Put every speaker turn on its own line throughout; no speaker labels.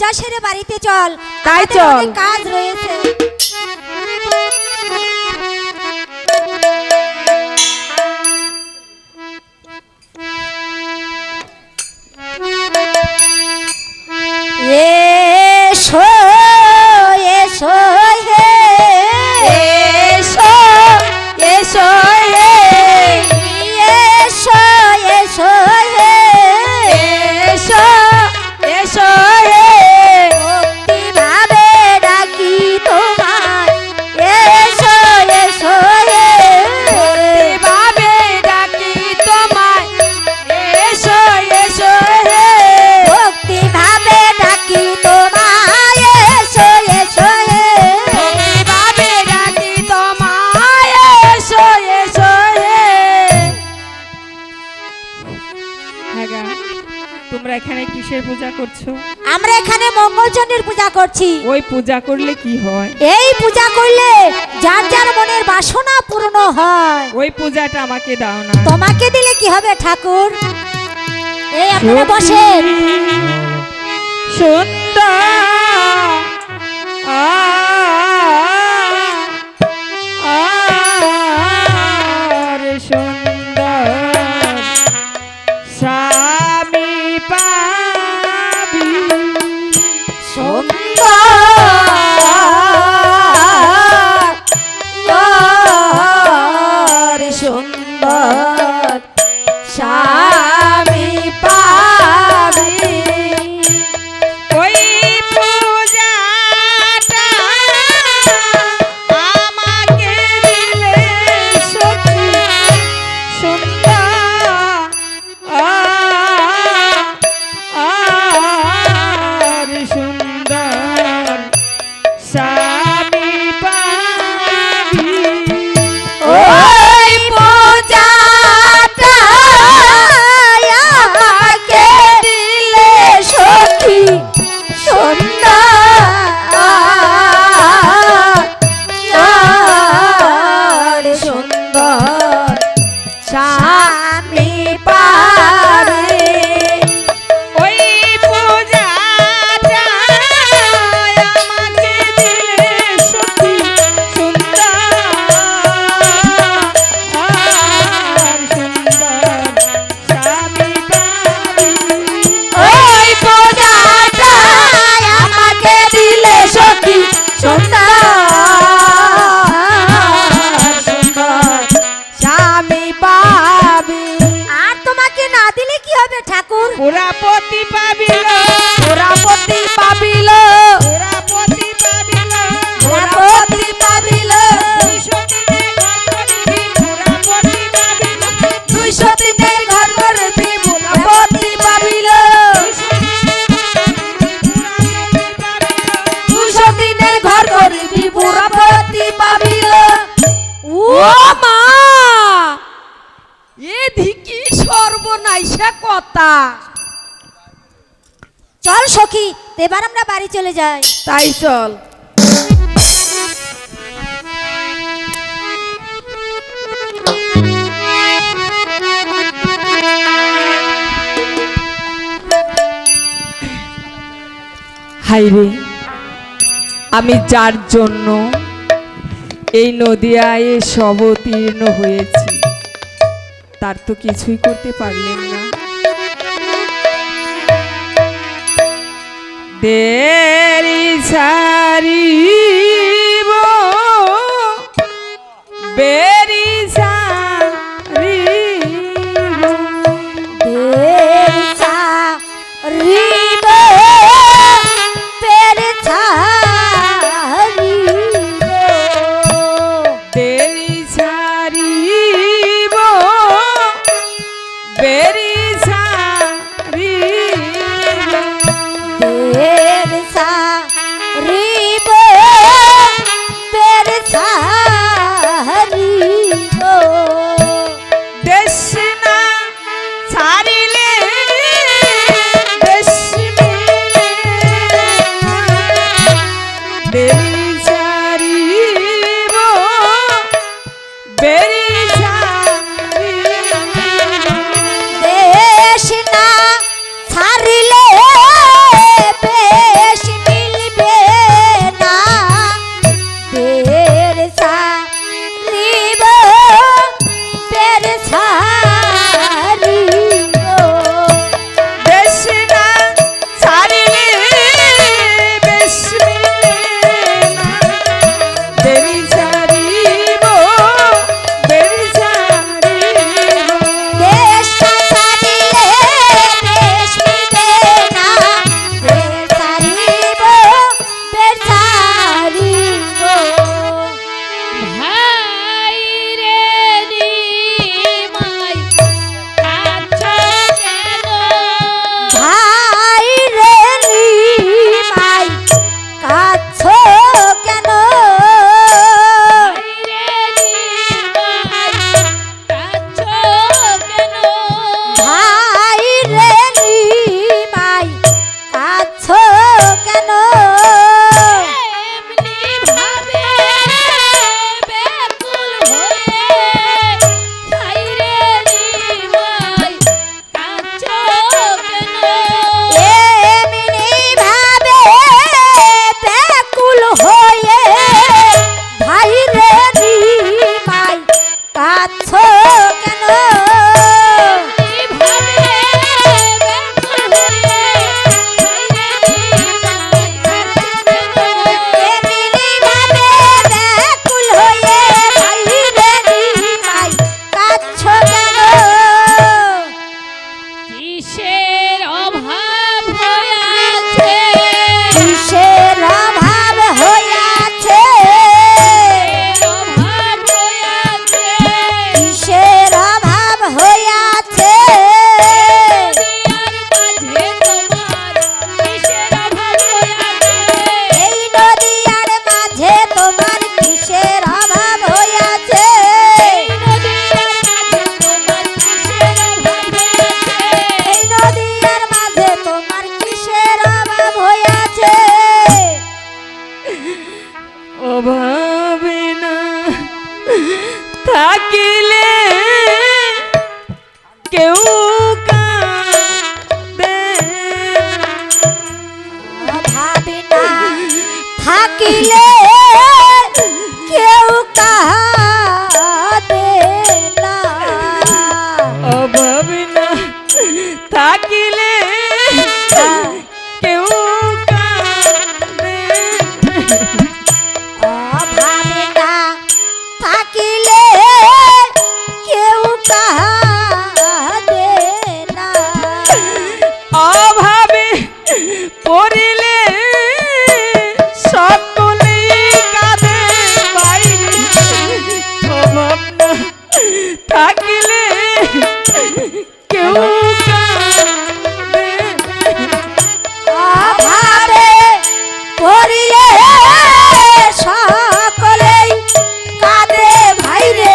পূজা সেরে বাড়িতে চল,
তাই
আমাদের
চল।
অনেক কাজ রয়েছে। এসো এসো হে
এসো এসো হে
এসো এসো হে
এসো এসো হে
ভক্তি ভাবে ডাকি তোমায় এসো এসো হে
ভাবে ডাকি তোমায় এসো এসো হে
ভক্তি ভাবে ডাকি তোমায় এসো এসো হে
ভাবে ডাকি তোমায় এসো এসো হে। হ্যাঁ গা, তোমরা এখানে কিসের পূজা করছো?
আমরা এখানে মঙ্গলচণ্ডীর পূজা করছি।
ওই পূজা করলে কি হয়?
এই পূজা করলে যার যার মনের বাসনা পূর্ণ হয়।
ওই পূজাটা আমাকে দাও না।
তোমাকে দিলে কি হবে ঠাকুর? এই আপনারা বসেন।
সুন্দর আর সুন্দর স্বামী পাবি
সুন্দর সুন্দর স্বামী পাবি।
ওই পূজাটা আমাকে দিলে সখী সুন্দর আর সুন্দর স্বামী পাবি।
ওই পূজাটা আমাকে দিলে সখী সুন্দর সুন্দর স্বামী পাবে।
ওই পূজাটা আমাকে দিলে সখী সুন্দর স্বামী পাবি।
আর তোমাকে না দিলে কি হবে ঠাকুর?
পুরাপতি পাবিল
পুরাপতি পাবিল
পুরাপতি পাবিল
পুরাপতি পাবিল 200 দিনের ঘর করবি পুরাপতি পাবিল 200 দিনের ঘর করবি পুরাপতি পাবিল।
ও মা, এ ধিকি সর্বনাশা কথা।
চল সখী, এবার আমরা বাড়ি চলে যাই।
তাই চল। হাইরে, আমি যার জন্য এই নদিয়ায় সব অবতীর্ণ হয়েছি তার তো কিছুই করতে পারলেন না। দেরি সারিব বেরি সারিব
দেশা রিব পেরছা রিব
দেরি সারিব বেরি সারিব
দেশা রিব
কিসের অভাব হইয়াছে
কিসের অভাব হইয়াছে
অভাব হইয়াছে
কিসের অভাব হইয়াছে
দুনিয়ার মাঝে তোমার কিসের অভাব হইয়াছে
এই নদীয়ার মাঝে তোমার কিসের অভাব হইয়াছে
অভাবে না থাকিলে কেউ কাঁদে
ভাবি না থাকিলে কেউ কাঁদে না
অভাবে না থাকিলে কেউ কাঁদে
ভাবি না থাকিলে কেউ কাঁদে না
অভাবে পড়িলে সকলেই কাঁদে বাইরে অভাব না থাকিলে কেউ কাঁদে
অভাবে পড়িলে সকলেই কাঁদে ভাইরে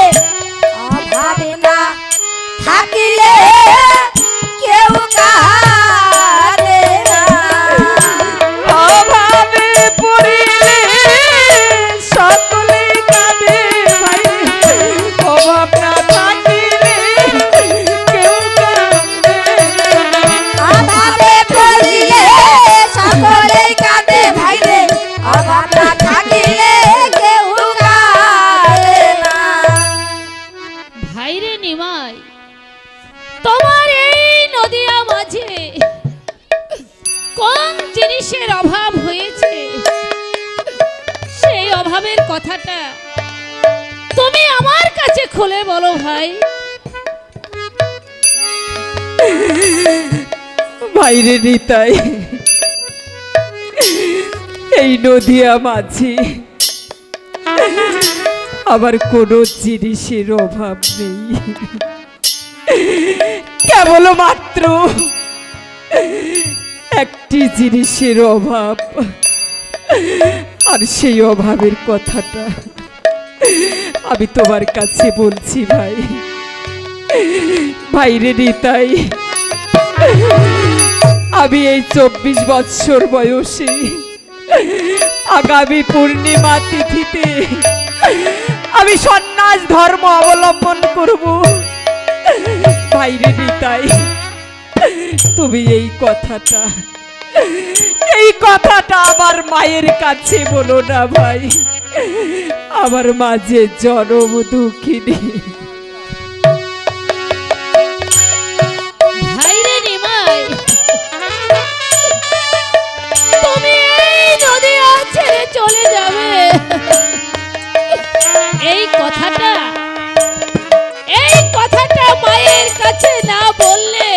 অভাবে না থাকিলে কেউ কাঁদে না
অভাবে পড়িলে সকলেই কাঁদে ভাই অভাব না থাকিলে কেউ কাঁদে
অভাবে পড়িলে সকলেই কাঁদে ভাইরে অভাব না থাকিলে কেউ কাঁদে না
ভাইরে নিমাই তোমার এই নদিয়া মাঝে কোন জিনিসের অভাব হয়েছে সেই অভাবের কথাটা তুমি আমার কাছে খুলে বলো ভাই
বাইরে নিতাই এই নদিয়া মাঝি আবার কোনো জিনিসের অভাব নেই কেবল মাত্র একটি জিনিসের অভাব আর সেই অভাবের কথাটা আমি তোমার কাছে বলছি ভাই ভাইরে নিতাই আমি এই 24 বৎসর বয়সে আগামী পূর্ণিমা তিথিতে আমি সন্ন্যাস ধর্ম অবলম্বন করব ভাইরে নিতাই তুমি এই কথাটা আমার মায়ের কাছে বলো না ভাই আমার মা যে জনম দুঃখিনী
ভাইরে নিমাই তুমি এই নদিয়া ছেড়ে চলে যাবে এই কথাটা মায়ের কাছে না বললে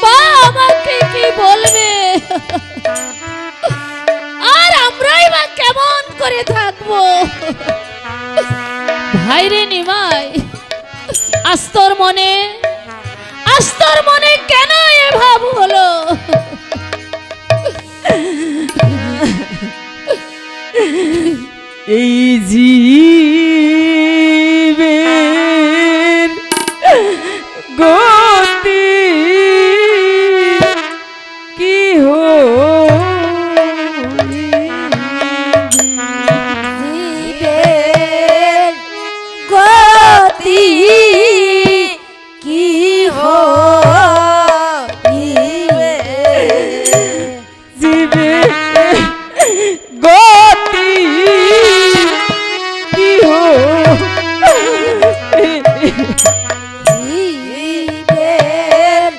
মা আমাকে কি বলবে আর আমরাই বা কেমন করে থাকবো ভাইরে নিমাই আস্তর মনে কেন এ ভাব হলো
এই জীবের গতি কি
জীবের গতি কি হইবে
জীবের গতি কি
জীবের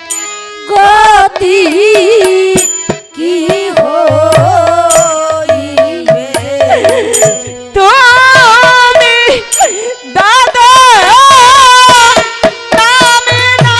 গতি কি হইবে
তুমি দাদা নামে না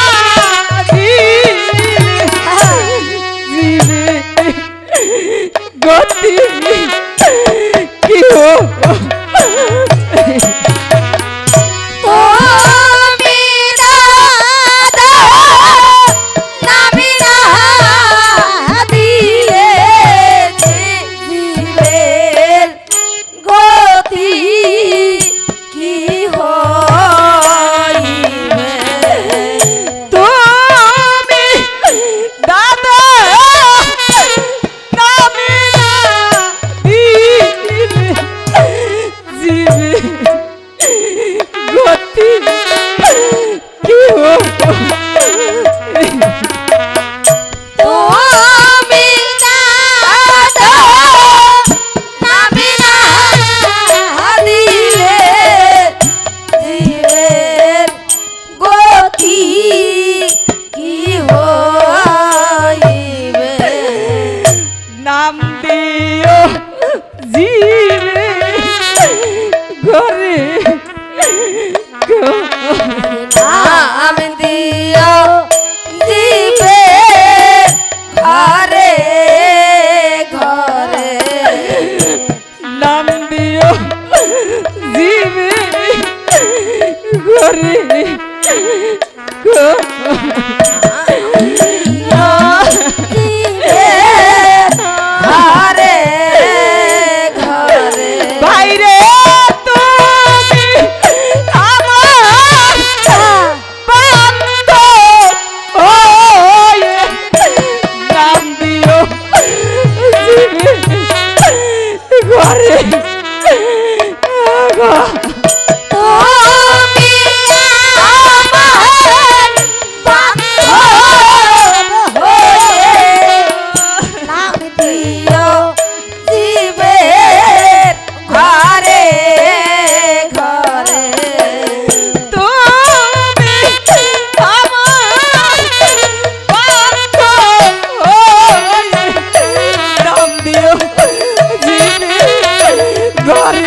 ঘরে ঘরে
বাইরে তুমি আমার বান্ধব হয়ে নাম দিও ঘরে
তুমি আমার বান্ধব হয়ে নাম দিও জীবের ঘরে ঘরে
তুমি আমার বান্ধব হয়ে নাম দিও জীবের ঘরে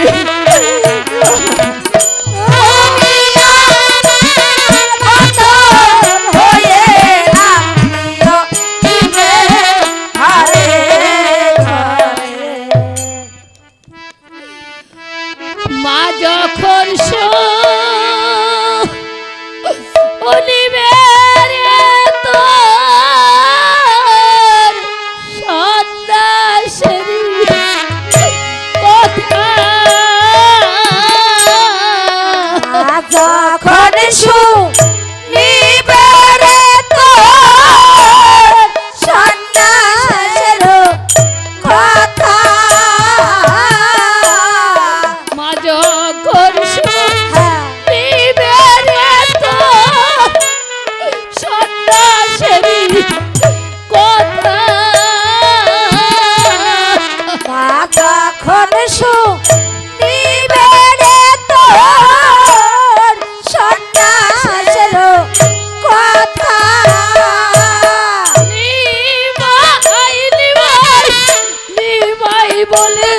মা যখন
যখন শুনিবে তোর সন্ন্যাসের কথা
মা যখন শুনিবে সন্ন্যাসেরই কথা
মা যখন শুনিবে তোর সন্ন্যাসের কথা
নিমাই বলে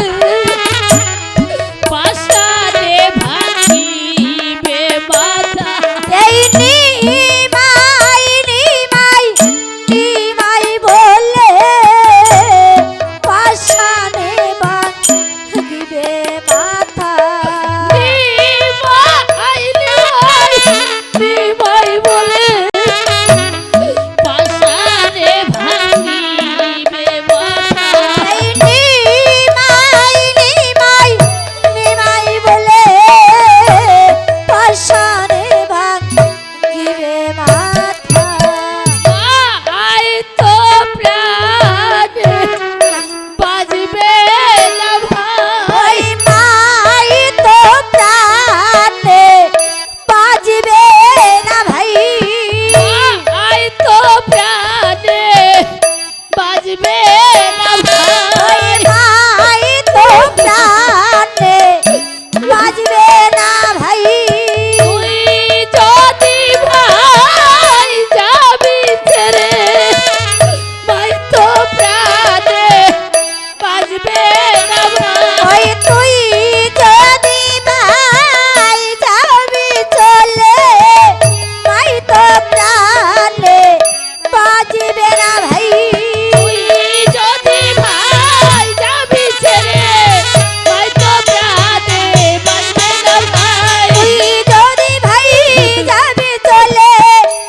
পাশারে ভাঙিবে মাথা
এই নিমাই নিমাই নিমাই বলে পাশানে ভাঙিবে মাথা
নিমাই বলে পাশারে ভাঙিবে মাথা
এই নিমাই নিমাই নিমাই বলে পাশানে ভাঙিবে মাথা
আই তো প্রাণে বাজবে না ভাই
ওই মাই তো প্রাণে বাজবে না ভাই
আই তো প্রাণে বাজবে না
ওই
ভাই
মাই তো প্রাণে বাজবে না ভাই
তুই যদি ভাই যাবি ছেড়ে ভাই তো প্রাণে বাজবে না ভাই
ওই তুই যদি ভাই যাবি চলে মাই তো প্রাণে বাজবে না ভাই
তুই যদি ভাই যাবি ছেড়ে ভাই তো প্রাণে বাজবে না ভাই
তুই যদি ভাই যাবি চলে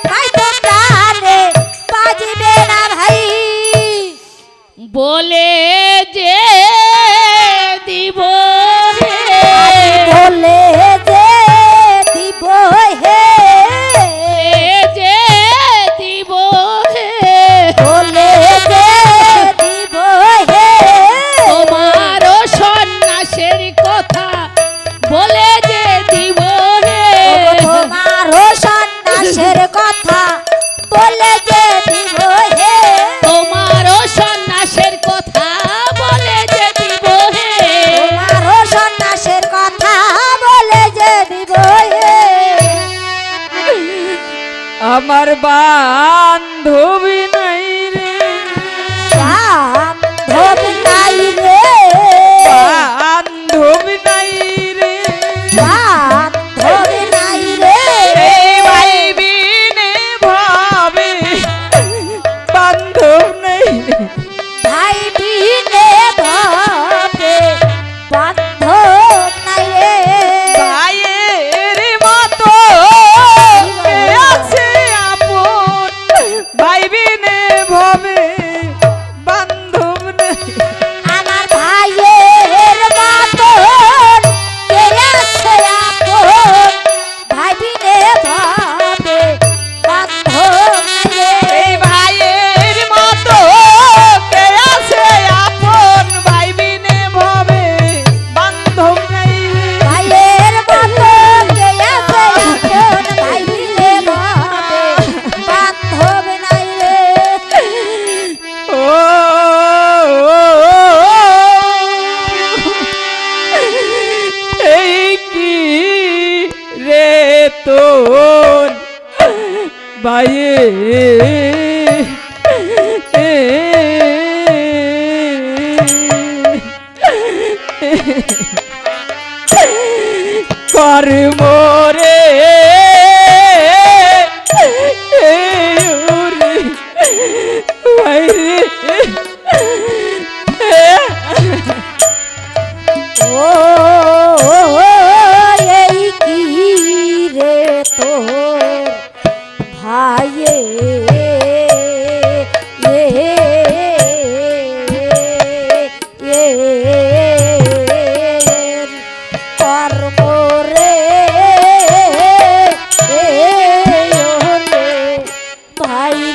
মাই তো প্রাণে বাজবে না ভাই
বলে যে দিব রে
বলে যে দিব হে
যে দিব হে
বলে যে দিব হে
তোমারও সন্ন্যাসের কথা বলে যে দিব হে
তোমারও সন্ন্যাসের কথা বলে যে দিব হে
তোমারও সন্ন্যাসের কথা বলে যে দিব হে
তোমারও সন্ন্যাসের কথা বলে যে দিব হে
আমার বান্ধবী নাই রে
বান্ধব নাই রে
বান্ধবী নাই রে
বান্ধব নাই রে
এই ভাই বিনে ভাবে বান্ধব নাই রে
ভাই বিনে ভাবে বান্ধব নাই রে
ভাইয়ের মতো কে আছে আপন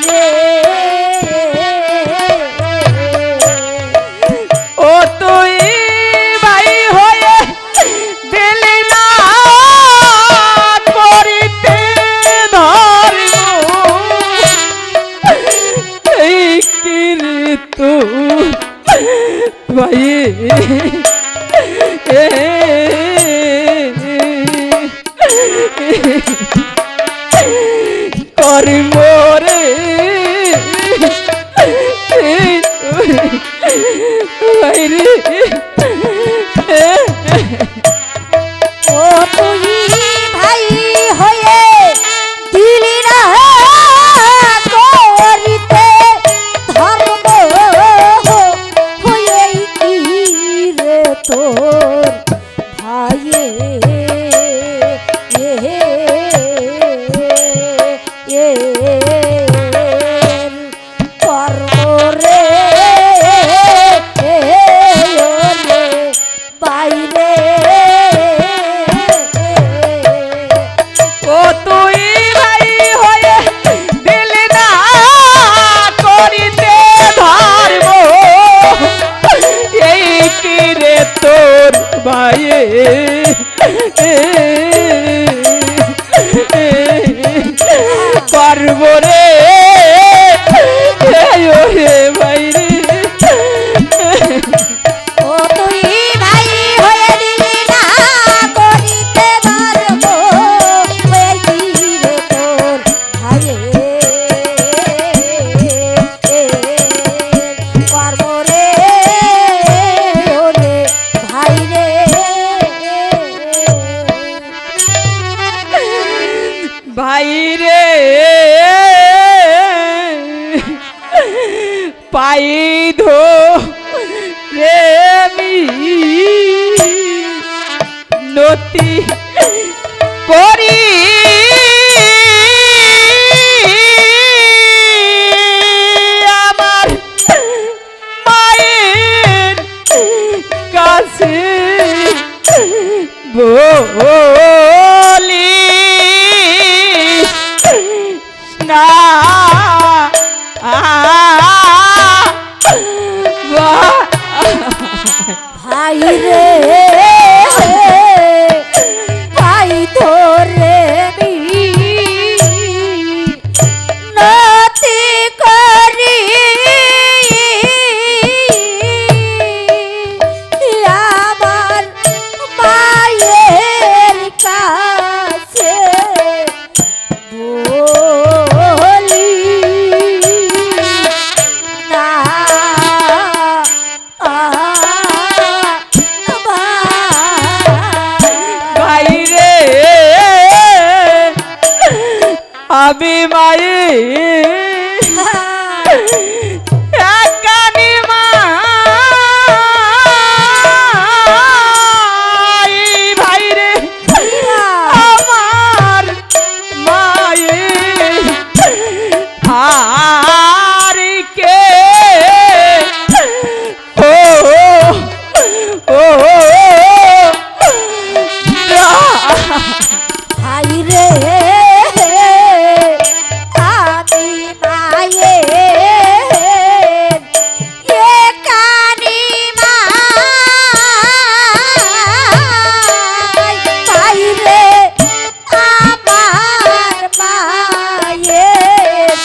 রে
ও তুই ভাই হয়ে দিলি না করিতে ধর্ম এই কি রে তুই ভাই কর্ম রে বাইরে
ও তুই ভাই হয়ে দিলি না করিতে ধর্ম হয়ে কি রে তোর ভাইয়ে কর্ম রে বাইরে
ও তুই ভাই হয়ে দিলি না করিতে ধর্ম এই কি রে তোর ভাইয়ে করব রে রে বাইরে
ও তুই ভাই হয়ে দিলি না করিতে ধর্ম হয়ে কি রে তোর ভাইয়ে কর্ম রে ওরে ভাই রে
বাইরে পাই ধো রে নতি করি আমার মায়ের কাছে বলি না
ভাই রে ভাই তোরে নতি করি আমার মায়ের কাছে বলি না
বাইরে আমি মায়ে একানি মাই ভাইরে আমার মায়ে আর কে ও ও
ভাই রে আমি মায়ের একানি মাই ভাই রে আমার মায়ের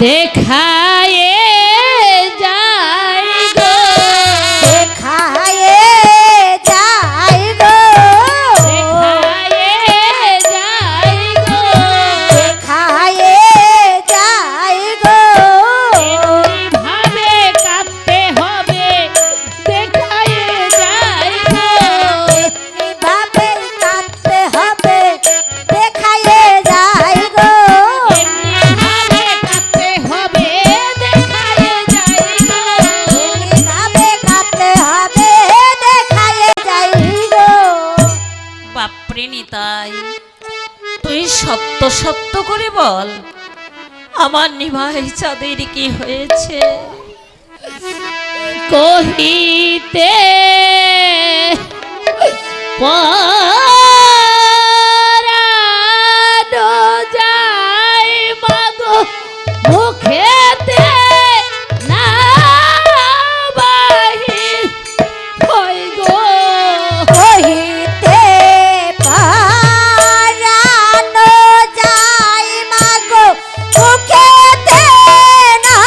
দেখায়ে যাই গো
দেখায়ে যাই গো
দেখায়ে যাই গো
দেখায়ে যাই গো
ভাবে কাঁদতে হবে দেখায়ে যাই গো
ভাবে কাঁদতে হবে দেখায়ে যাই গো
ভাবে কাঁদতে হবে দেখায়ে যাই গো
ভাবে কাঁদতে হবে দেখায়ে যাই গো
বাপরে নিতাই, তুই সত্য সত্য করে বল, আমার নিভাই চাঁদের কি হয়েছে?
কহিতে পরানো যায় মাগো মুখেতে না বাহির হয় গো
কহিতে পারানো যায় মাগো মুখেতে না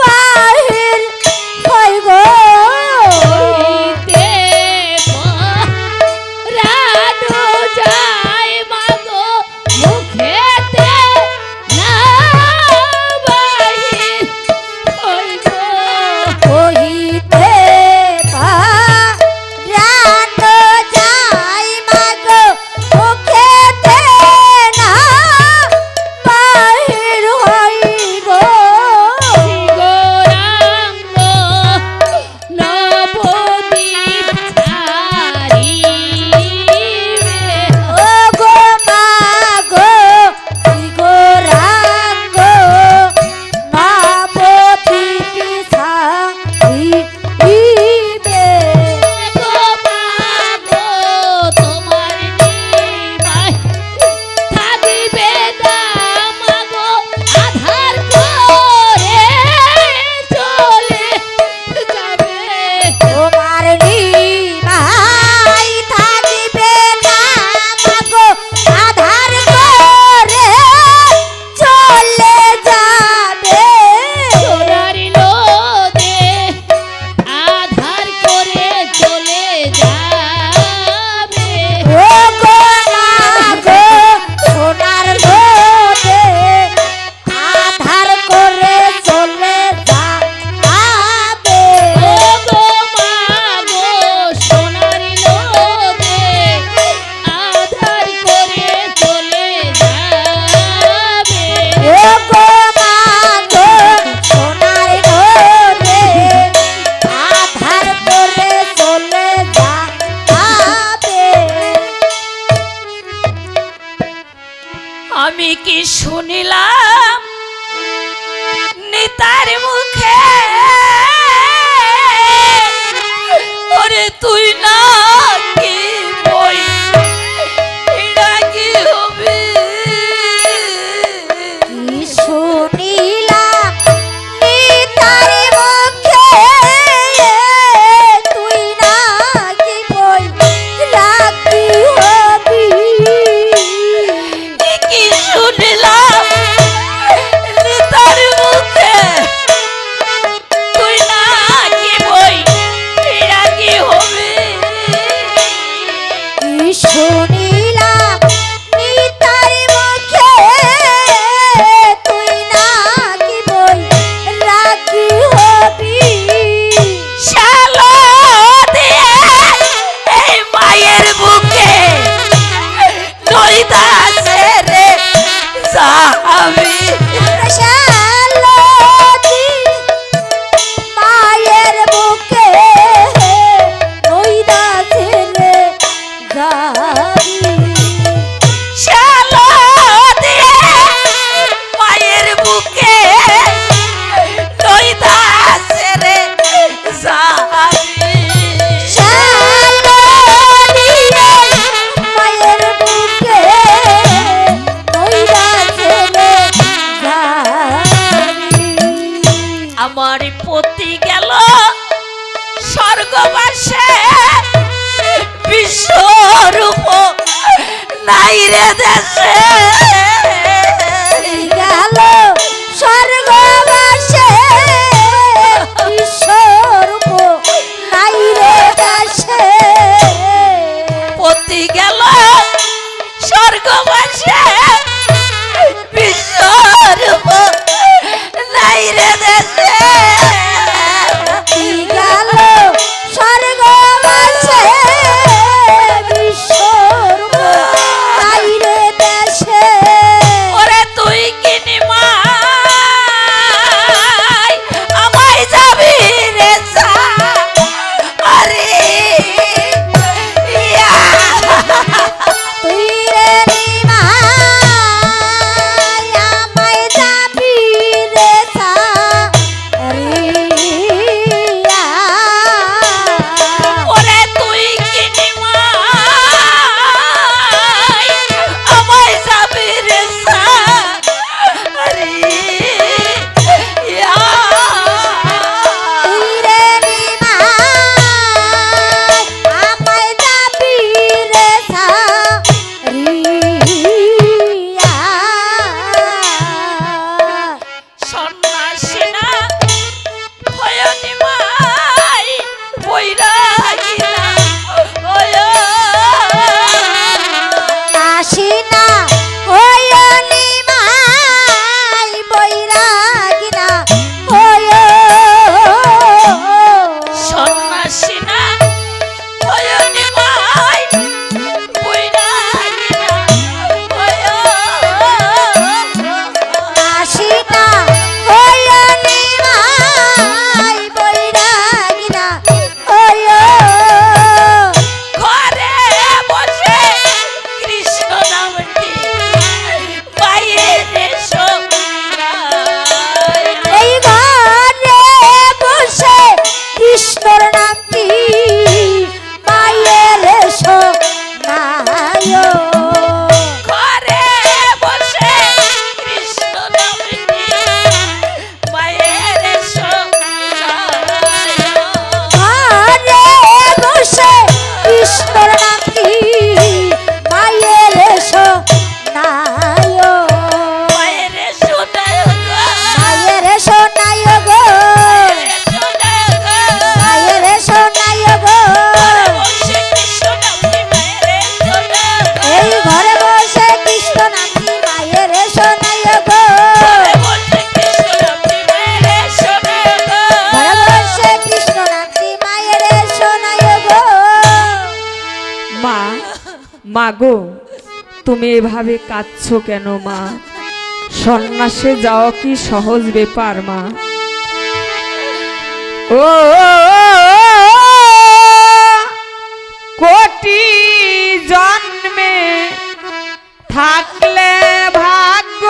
বাহির হয় গো
কহিতে পরানো যায় মাগো মুখেতে না বাহির হয় গো
কহিতে পারানো যায় মাগো মুখেতে না বাহির হয় গো
গৌরাঙ্গ নবদ্বীপ ছাড়িবে
ও গো মাগো শ্রীগৌরাঙ্গ নবদ্বীপে ছাড়িবে
গো মাগো তোমার নিবাই থাকিবে না মাগো আধার করে চলে যাবে
তোমার নিমাই থাকিবে না মাগো আধার করে চলে যাবে
সোনার লোদে আধার করে চলে যাবে
ও গো মাগো সোনার লোদে আধার করে চলে যাবে
ও গো মাগো সোনার লোদে আধার করে চলে যাবে
ও গো মাগো সোনার লোদে আধার করে চলে যাবে
আমি কি শুনিলাম নিতার মুখে, ওরে তুই না কি বই এটা কি হবে?
কি শুনিলাম নিতার মুখে তুই নাকি বই রাখি হবি
কি শুনিলাম নিতার মুখে, তুই না কি বই এটা কি হবে?
কি শুনিলাম নিতার মুখে তুই নাকি বই রাখি হবি
শালো দিয়ে এই মায়ের বুকে নইতা ছেড়ে যাবি।
শালতি মায়ের বুকে নইদা ছেড়ে যাবি
শালো দিয়ে মায়ের বুকে নইতা ছেড়ে যাবি।
শালতি মায়ের বুকে নইদা ছেড়ে যাবি
আমার পতি গেল স্বর্গবাসে, বিশ্বরূপ নাই রে দেশে।
গেল
স্বর্গবাসে বিশ্বরূপ নাই রে দেশে
কি গেল স্বর্গবাসে বিশ্বরূপ নাই রে দেশে।
ওরে তুই কি নিমাই আমায় যাবি রে যা আরে ইয়া
তুই রে নিমাই আমায় যাবি রে ছাড়িয়া।
ওরে তুই কি নিমাই আমায় যাবি রে যা আরে ইয়া
তুই রে নিমাই আমায় যাবি রে ছাড়িয়া।
সন্ন্যাসী না হয় নিমাই বৈরাগী না হয়
আসি না হয় নিমাই বৈরাগী না হয়।
সন্ন্যাসী না হয় নিমাই বৈরাগী না হয়
আসি না হয় নিমাই বৈরাগী না হয়।
ঘরে বসে কৃষ্ণ নামটি বাইরে শোনায়
এই ঘরে বসে কৃষ্ণর নামটি মায়ের শোনায়।
ঘরে বসে কৃষ্ণ নামটি মায়ের শোনায়
ঘরে বসে কৃষ্ণর নামটি মায়ের শোনায়।
মায়ের শোনায় গো
মায়ের শোনায় গো,
শোনায় গো
মায়ের শোনায় গো।
ঘরে বসে কৃষ্ণ নামটি মায়ের শোনায়
এই ঘরে বসে কৃষ্ণ নামটি মায়ের শোনায় গো।
ঘরে বসে কৃষ্ণ নামটি মায়ের শোনায় গো
ঘরে বসে কৃষ্ণ নামটি মায়ের শোনায় গো।
মা, মা গো, তুমি এভাবে কাঁদছো কেন মা? সন্ন্যাসে যাওয়া কি সহজ ব্যাপার মা? ও কোটি জন্মে থাকলে ভাগ্য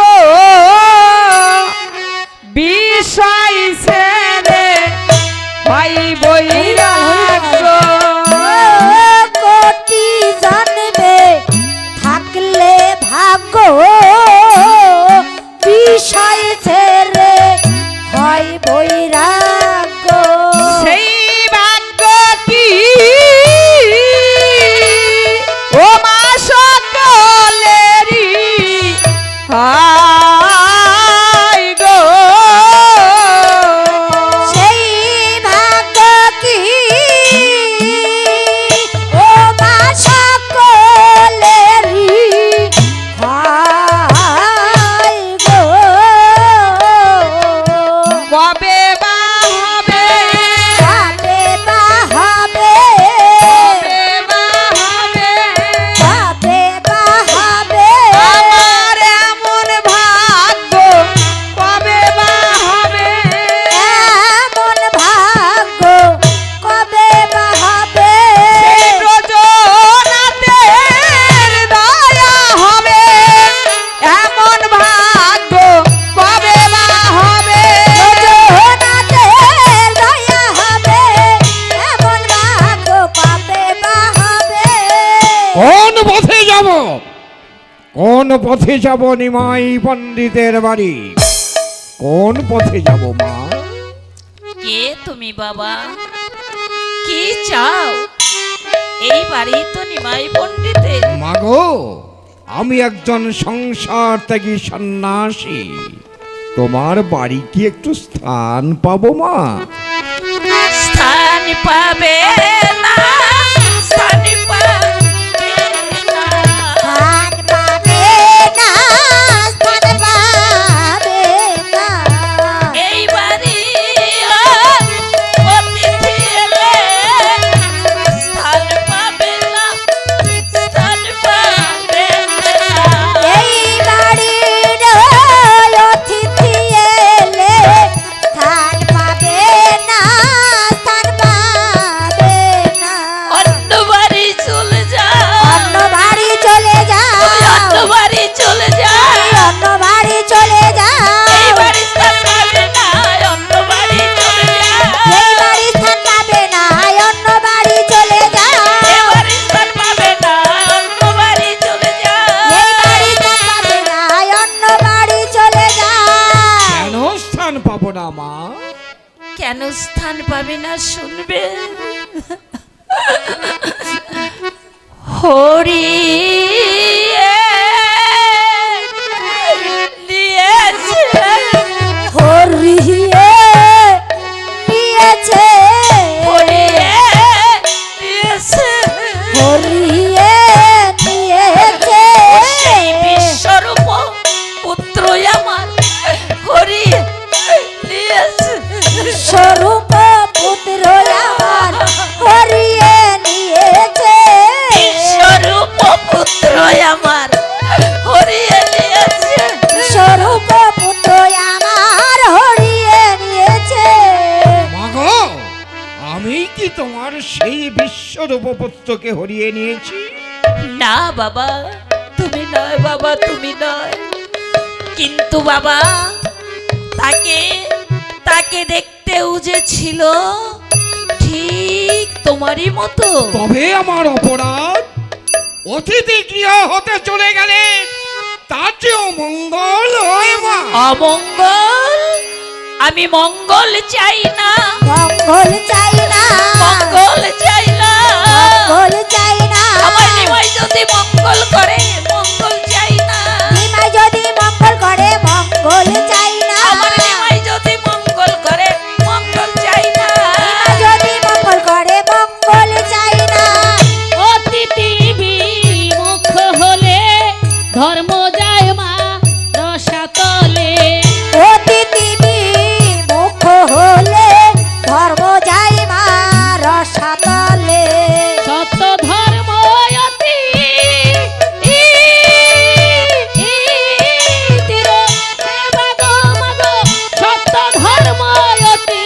বিষয় ছেড়ে হয় বৈরাগ্য।
কোটি জন্মে থাকলে ভাগ্য বিষয় ছেড়ে হয় বৈরাগ্য।
সেই ভাগ্য কি ও মা সকলেরই হায় গো।
সেই ভাগ্য কি ও মা সকলেরই হায় গো।
কবে বা হবে,
কবে বা হবে,
কবে বা হবে
কবে বা হবে,
আমার এমন ভাগ্য, কবে বা হবে
এমন ভাগ্য কবে বা হবে।
সেই ব্রজনাথের দয়া হবে, এমন ভাগ্য কবে বা হবে।
জগন্নাথের দয়া হবে, এমন ভাগ্য কবে বা হবে।
কোন পথে যাব, কোন পথে যাব নিমাই পণ্ডিতের বাড়ি? কোন পথে যাব মা?
কে তুমি বাবা কি চাও? এই বাড়ি তো নিমাই পণ্ডিতের।
মাগো, আমি একজন সংসার ত্যাগী সন্ন্যাসী। তোমার বাড়ি কি একটু স্থান পাবো মা?
স্থান পাবে না, স্থান পাবে না।
স্থান পাবে
কেন স্থান পাবে না শুনবে? হরি দিয়েছে,
হরিয়ে নিয়েছে,
হরিয়ে দিয়েছে,
হরিয়ে নিয়েছে,
সেই বিশ্বরূপ পুত্র আমার হরিয়ে দিয়েছে,
স্বরূপ পুত্র আমার হরিয়ে নিয়েছে,
বিশ্বরূপ পুত্র আমার হরিয়ে দিয়েছে।
স্বরূপ পুত্র আমার হরিয়ে নিয়েছে।
মাগো, আমি কি তোমার সেই বিশ্বরূপ পুত্রকে হরিয়ে নিয়েছি?
না বাবা, তুমি নয় বাবা, তুমি নয়। কিন্তু বাবা, তাকে তাকে দেখতেও যে ছিল ঠিক তোমারই মতো।
তবে আমার অপরাধ, অতিথি গৃহ হতে চলে গেলে তার চেয়েও মঙ্গল হয় মা।
অমঙ্গল? আমি মঙ্গল চাই না,
মঙ্গল চাই না,
মঙ্গল চাই না।
মঙ্গল চাই না,
আমার নিমাই যদি মঙ্গল করে মঙ্গল চাই না।
নিমাই যদি মঙ্গল করে মঙ্গল চাই না,
আমার নিমাই যদি মঙ্গল করে মঙ্গল চাই না।
নিমাই যদি মঙ্গল করে মঙ্গল চাই না।
অতিথি বিমুখ হলে ধর্ম যায় মা রসাতলে।
অতিথি বিমুখ হলে ধর্ম যায় মা রসাতলে।
সত্য ধর্ম অতি তীর সেবা গো মাগো, সত্য ধর্ম অতি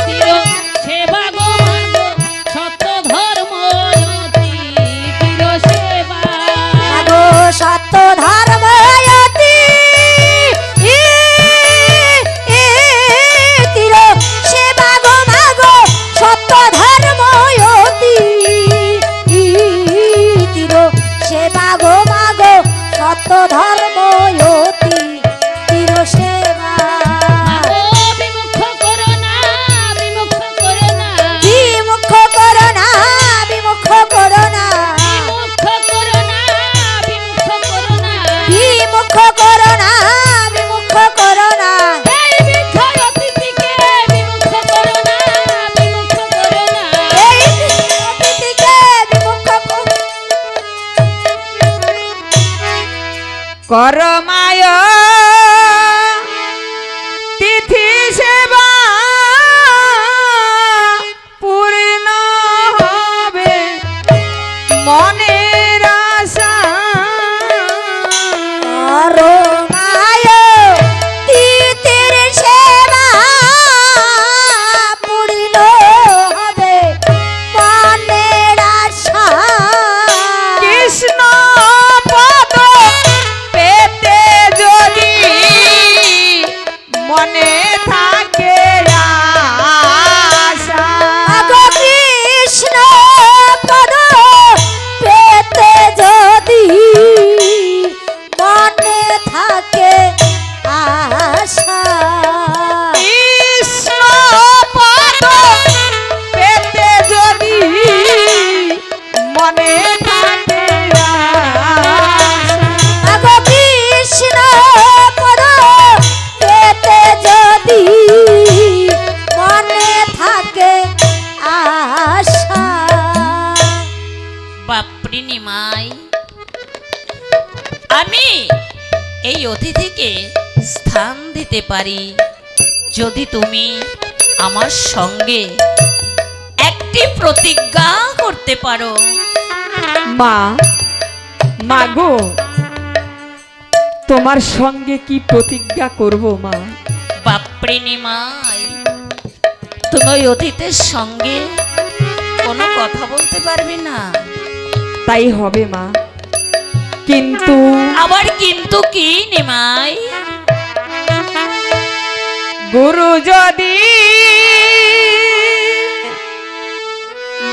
তীর সেবা গো মাগো, সত্য ধর্ম অতি তীর সেবা।
মাগো সত্য ধর্ম অতি তীর সেবা গো মাগো, সত্য ধর্ম অতি তীর সেবা গো মাগো, সত্য ধর্ম অতি তীর সেবা।
মাগো বিমুখ করো না, বিমুখ করো না,
বিমুখ করো না, বিমুখ করো না,
বিমুখ করো না, বিমুখ করো না।
বিমুখ করো না, বিমুখ করো না।
এই বৃদ্ধ অতিথিকে বিমুখ করো না, বিমুখ করো না।
এই অতিথিকে বিমুখ
করমায় তিথি সেবা পূর্ণ হবে মনের আশা।
করো মায় তিথির সেবা পূর্ণ হবে মনের আশা।
কৃষ্ণ পদ পেতে যদি মনে থাকে আশা।
মাগো কৃষ্ণ পদ পেতে যদি মনে থাকে আশা।
কৃষ্ণ পদ পেতে যদি মনে থাকে আশা।
মাগো কৃষ্ণ পদ পেতে যদি মনে থাকে আশা।
বাপরে নিমাই, আমি এই অতিথিকে স্থান দিতে পারি যদি তুমি আমার সঙ্গে একটি প্রতিজ্ঞা করতে পারো।
মা, মাগো, তোমার সঙ্গে কি প্রতিজ্ঞা করব মা?
বাপরে নিমাই, তুমি ওই অতিথির সঙ্গে কোনো কথা বলতে পারবে না।
তাই হবে মা, কিন্তু
আবার কিন্তু কি নিমাই?
গুরু যদি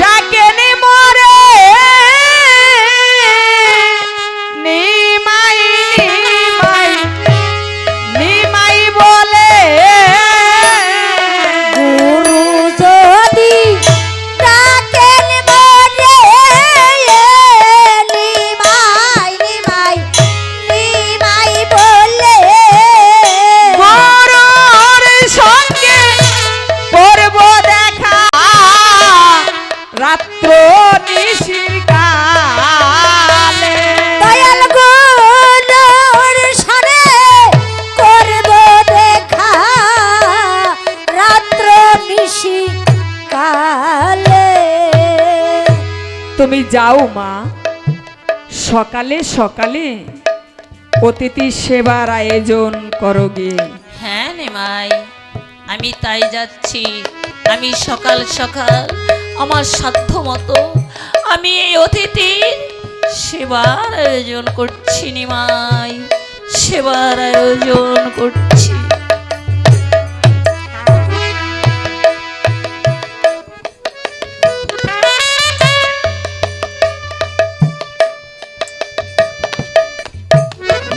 ডাকেন মরে নিমাই নিমাই নিমাই বলে নিশির কালে
দয়াল গুলোর সারে করব দেখা রাত্র নিশি কালে।
তুমি যাও মা, সকালে সকালে অতিথি সেবার আয়োজন করো গিয়ে।
হ্যাঁ নিমাই, আমি তাই যাচ্ছি। আমি সকাল সকাল আমার সাধ্য মতো আমি এই অতিথির সেবার আয়োজন করছি নিমাই, সেবার আয়োজন করছি।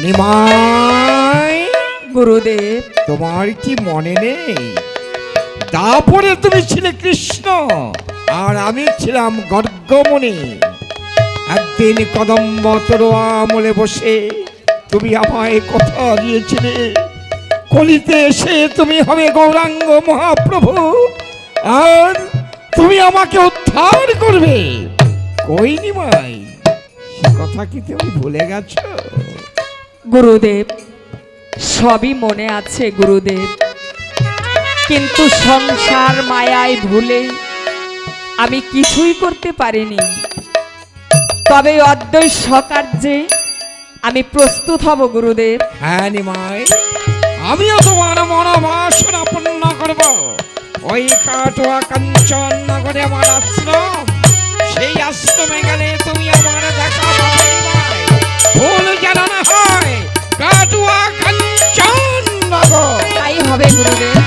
নিমাই,
গুরুদেব,
তোমার কি মনে নেই তারপরে তুমি ছিলে কৃষ্ণ আর আমি ছিলাম গর্গমণি। একদিন কদম্ব তরোয়া আমলে বসে তুমি আমায় কথা দিয়েছিলে কলিতে এসে তুমি হবে গৌরাঙ্গ মহাপ্রভু আর তুমি আমাকে উদ্ধার করবে। কই নিমাই, সে কথা কি তুমি ভুলে গেছো?
গুরুদেব, সবই মনে আছে গুরুদেব, কিন্তু সংসার মায়ায় ভুলে আমি কিছুই করতে পারিনি। তবে অদ্বৈ সকার্যে আমি প্রস্তুত হব গুরুদেব।
হ্যাঁ নিমাই, আমিও তোমার মনোবাসনা পূর্ণ করব। ওই কাটোয়া কাঞ্চন নগরে আমার আশ্রম, সেই আশ্রমে গেলে তুমি আমার দেখা পাবে নিমাই। ভুল যেন না হয়, কাটোয়া কাঞ্চন নগর।
তাই হবে গুরুদেব।